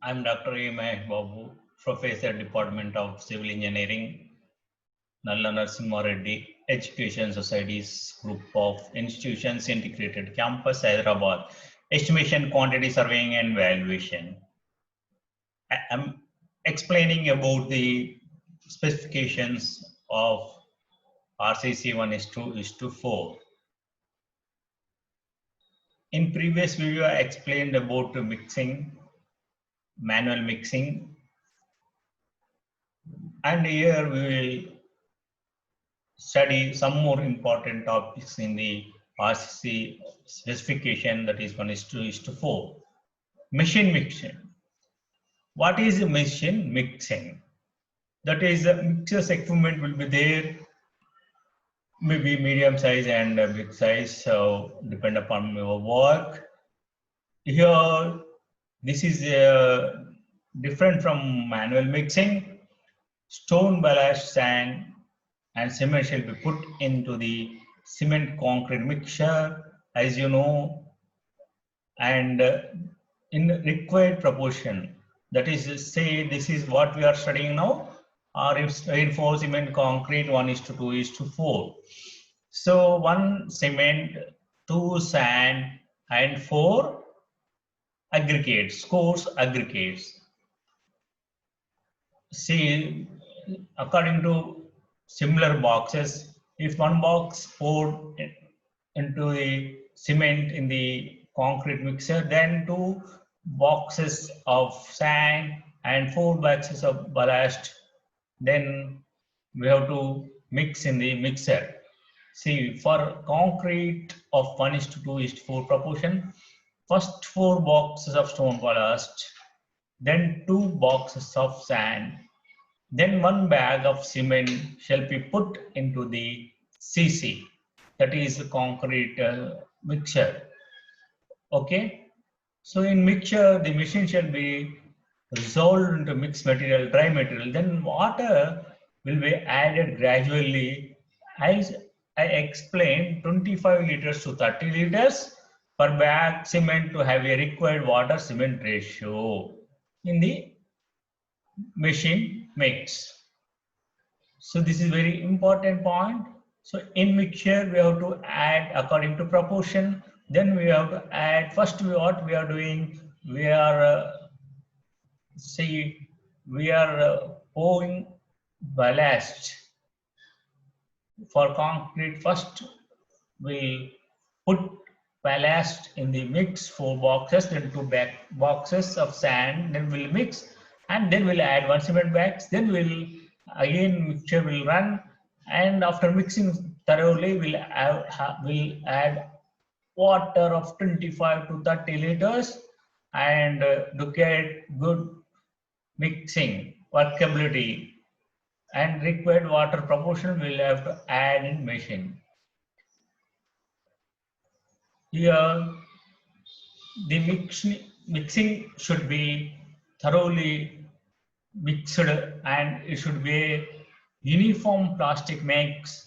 I'm Dr. A. Mahesh Babu, Professor, Department of Civil Engineering, Nalla Narasimha Reddy Education Society's group of institutions integrated campus, Hyderabad, estimation, quantity surveying, and valuation. I'm explaining about the specifications of RCC 1 is to 4. In previous video, I explained about mixing, manual mixing, and here we will study some more important topics in the RCC specification, that is 1 is to 4. Machine mixing. What is machine mixing? That is, the mixers equipment will be there, maybe medium size and big size, so depend upon your work. Here, this is different from manual mixing. Stone, ballast, sand, and cement shall be put into the cement concrete mixture, as you know, and in required proportion. That is, say, this is what we are studying now, or if reinforced cement concrete 1 is to 2 is to 4. So 1 cement, 2 sand, and 4 aggregates, coarse aggregates. See, according to similar boxes, if one box poured into the cement in the concrete mixer, then 2 boxes of sand and 4 boxes of ballast, then we have to mix in the mixer. See, for concrete of 1 is to 2 is to 4 proportion, first 4 boxes of stone ballast, then 2 boxes of sand, then 1 bag of cement shall be put into the CC, that is concrete mixture. Okay. So in mixture, the machine shall be resolved into mixed material, dry material. Then water will be added gradually. As I explained, 25 liters to 30 liters per bag cement to have a required water cement ratio in the machine mix. So this is very important point. So in mixture, we have to add according to proportion. Then we have to add, first what we are doing, we are, pouring ballast for concrete. First, we put ballast in the mix, 4 boxes, then 2 boxes of sand, then we'll mix, and then we'll add 1 cement bags, then we'll again mixture will run, and after mixing thoroughly, we'll add water of 25 to 30 liters, and to get good mixing workability and required water proportion we'll have to add in machine. Here, the mixing should be thoroughly mixed, and it should be a uniform plastic mix.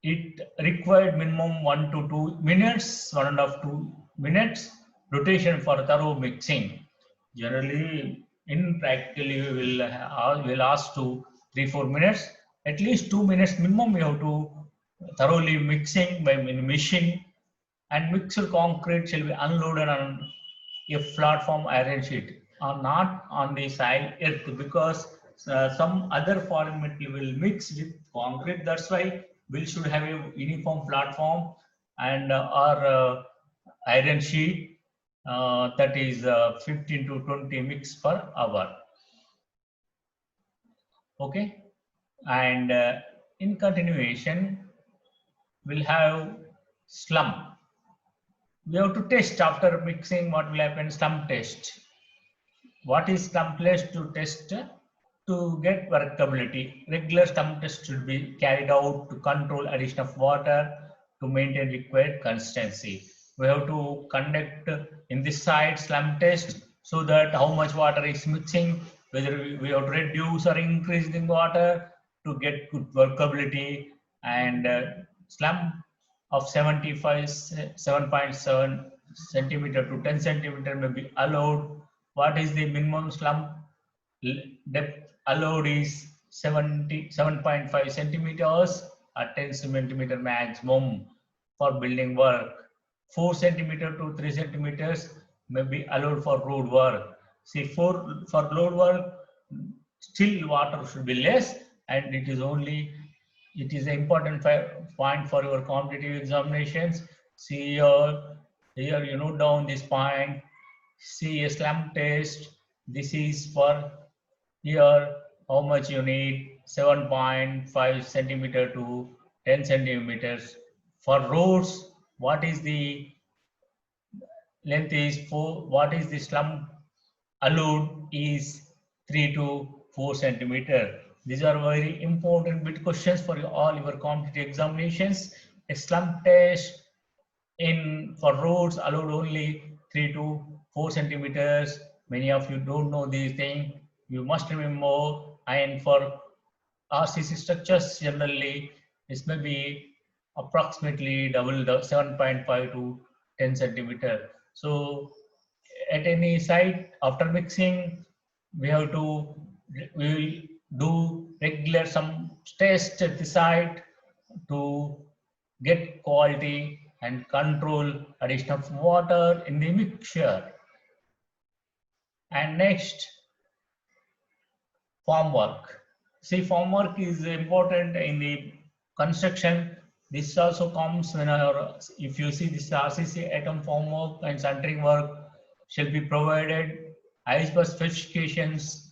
It required minimum 1 to 2 minutes, 1.5 to 2 minutes rotation for thorough mixing. Generally, in practically, we will ask to 3-4 minutes. At least 2 minutes minimum, we have to thoroughly mixing by machine, and mixed concrete shall be unloaded on a platform iron sheet, or not on the soil earth, because some other foreign material will mix with concrete. That's why we should have a uniform platform and our iron sheet, that is 15 to 20 mix per hour. Okay, and in continuation, we'll have slump. We have to test after mixing. What will happen? Slump test. What is slump test? To test to get workability. Regular slump test should be carried out to control addition of water to maintain required consistency. We have to conduct in this side slump test, so that how much water is mixing, whether we have to reduce or increase the water to get good workability, and slump of 7.7 centimeter to 10 centimeter may be allowed What is the minimum slump depth allowed is 77.5 centimeters at 10 centimeter maximum for building work. 4 centimeter to 3 centimeters may be allowed for road work. See, for road work, still water should be less, and it is an important point for your competitive examinations. See here you note down this point. See a slump test. This is for here how much you need 7.5 centimeter to 10 centimeters. For roads, what is the length is 4, what is the slump allowed is 3 to 4 centimeter. These are very important bit questions for all your competitive examinations. A slump test in for roads allowed only 3 to 4 centimeters. Many of you don't know these things. You must remember. And for RCC structures generally, this may be approximately double the 7.5 to 10 centimeter. So at any site after mixing, we have to we will do regular some test at the site to get quality and control addition of water in the mixture. And next, formwork. See, formwork is important in the construction. This also comes when if you see this RCC atom formwork and centering work shall be provided as per specifications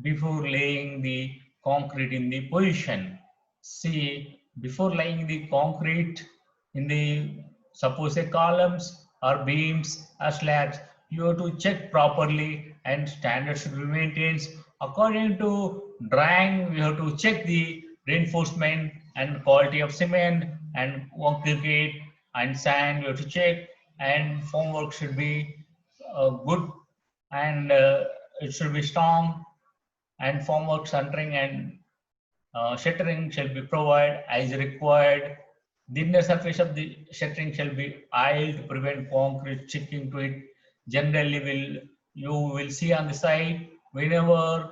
before laying the concrete in the position. See, before laying the concrete in the suppose a columns or beams or slabs, you have to check properly and standards should be maintained. According to drawing, we have to check the reinforcement and quality of cement and concrete and sand. We have to check, and formwork should be good, and it should be strong, and formwork centering and shuttering shall be provided as required. The inner surface of the shuttering shall be oiled to prevent concrete sticking to it. Generally, you will see on the side whenever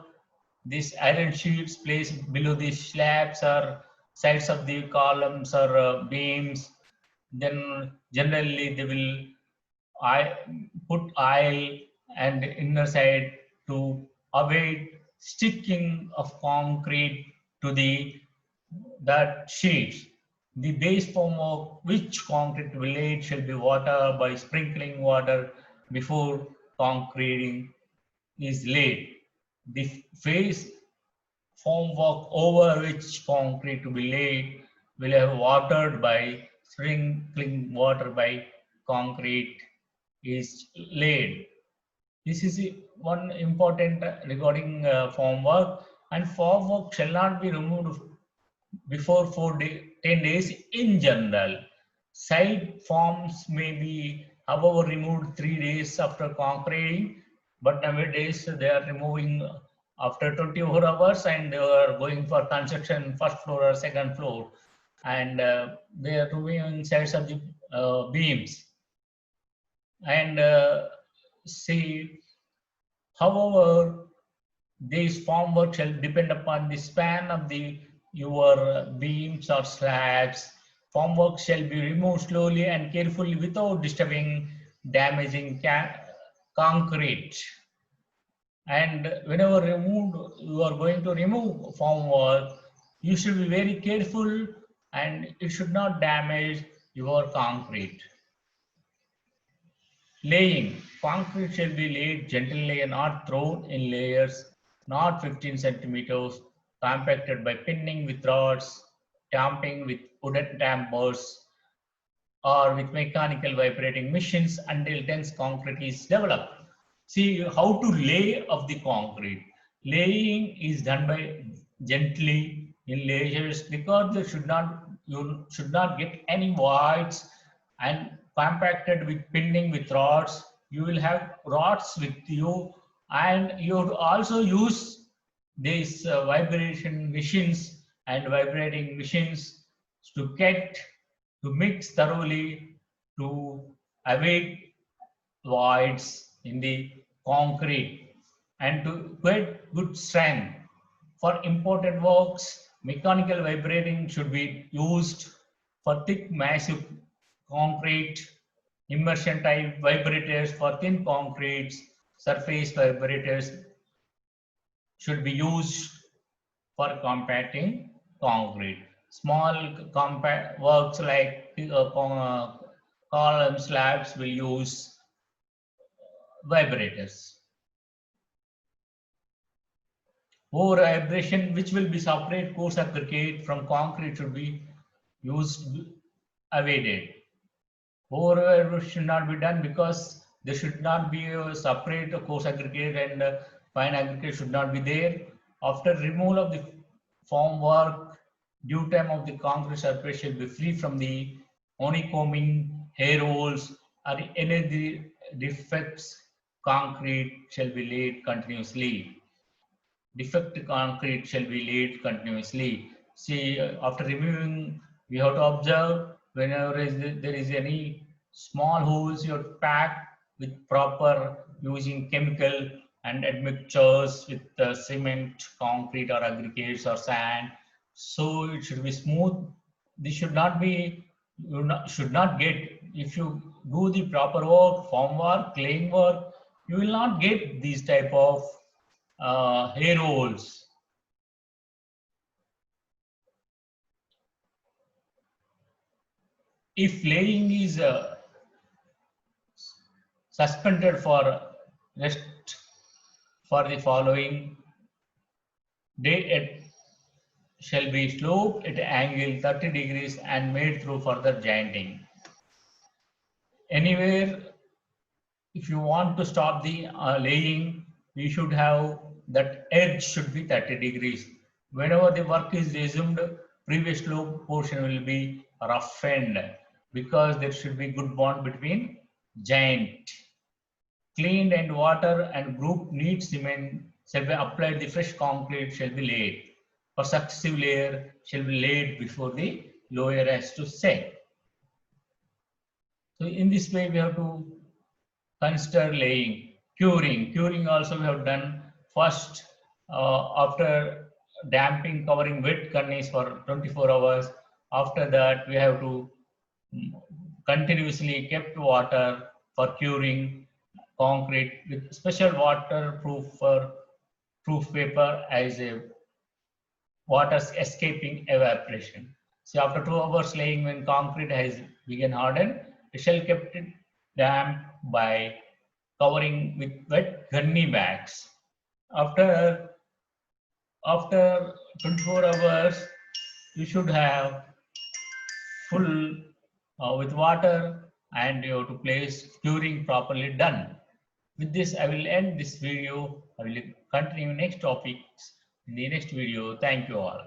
these iron sheets placed below the slabs or sides of the columns or beams, then generally they will I put oil and inner side to avoid sticking of concrete to the that sheets. The base form of which concrete will laid shall be water by sprinkling water before concreting is laid. The face formwork over which concrete to be laid will have watered by sprinkling water by concrete is laid. This is one important regarding formwork, and formwork shall not be removed before 10 days in general. Side forms may be, however, removed 3 days after concreting, but nowadays they are removing after 24 hours and they are going for construction first floor or second floor, and they are removing sides of the beams. And see, however, this formwork shall depend upon the span of the your beams or slabs. Formwork shall be removed slowly and carefully without disturbing, damaging concrete. And whenever you are going to remove formwork, you should be very careful and it should not damage your concrete. Laying. Concrete shall be laid gently and not thrown in layers, not 15 centimeters, compacted by pinning with rods, tamping with wooden dampers, or with mechanical vibrating machines until dense concrete is developed. See how to lay of the concrete. Laying is done by gently in layers because you should not get any voids, and compacted with pinning with rods. You will have rods with you, and you also use these vibration machines and vibrating machines to mix thoroughly to avoid voids in the concrete and to get good strength. For imported works, mechanical vibrating should be used. For thick massive concrete, immersion type vibrators. For thin concretes, surface vibrators should be used for compacting concrete. Small compact works like column slabs will use vibrators. Over vibration, which will be separate coarse aggregate from concrete, should be used avoided. Over should not be done because there should not be a separate coarse aggregate and fine aggregate should not be there. After removal of the formwork, due time of the concrete surface shall be free from the honeycombing, hair holes, or any defects. Concrete shall be laid continuously. Defect concrete shall be laid continuously. See, after removing, we have to observe whenever there is any small holes, you have to pack with proper using chemical and admixtures with cement, concrete, or aggregates or sand. So it should be smooth. This should not be, should not get, if you do the proper work, form work, laying work, you will not get these type of hair holes. If laying is suspended for rest for the following day, it shall be sloped at angle 30 degrees and made through further jointing. Anywhere, if you want to stop the laying, you should have that edge should be 30 degrees. Whenever the work is resumed, previous slope portion will be roughened because there should be good bond between joint. Cleaned and water and group neat cement shall be applied, the fresh concrete shall be laid. For successive layer shall be laid before the lower has to set. So in this way we have to consider laying. Curing also we have done first after damping, covering wet cornice for 24 hours. After that we have to continuously kept water for curing concrete with special waterproof proof paper as a water escaping evaporation. So after 2 hours laying, when concrete has begun harden, it shall kept it damp by covering with wet gunny bags. After 24 hours, you should have full with water and you have to place curing properly done. With this, I will end this video. I will continue next topics in the next video. Thank you all.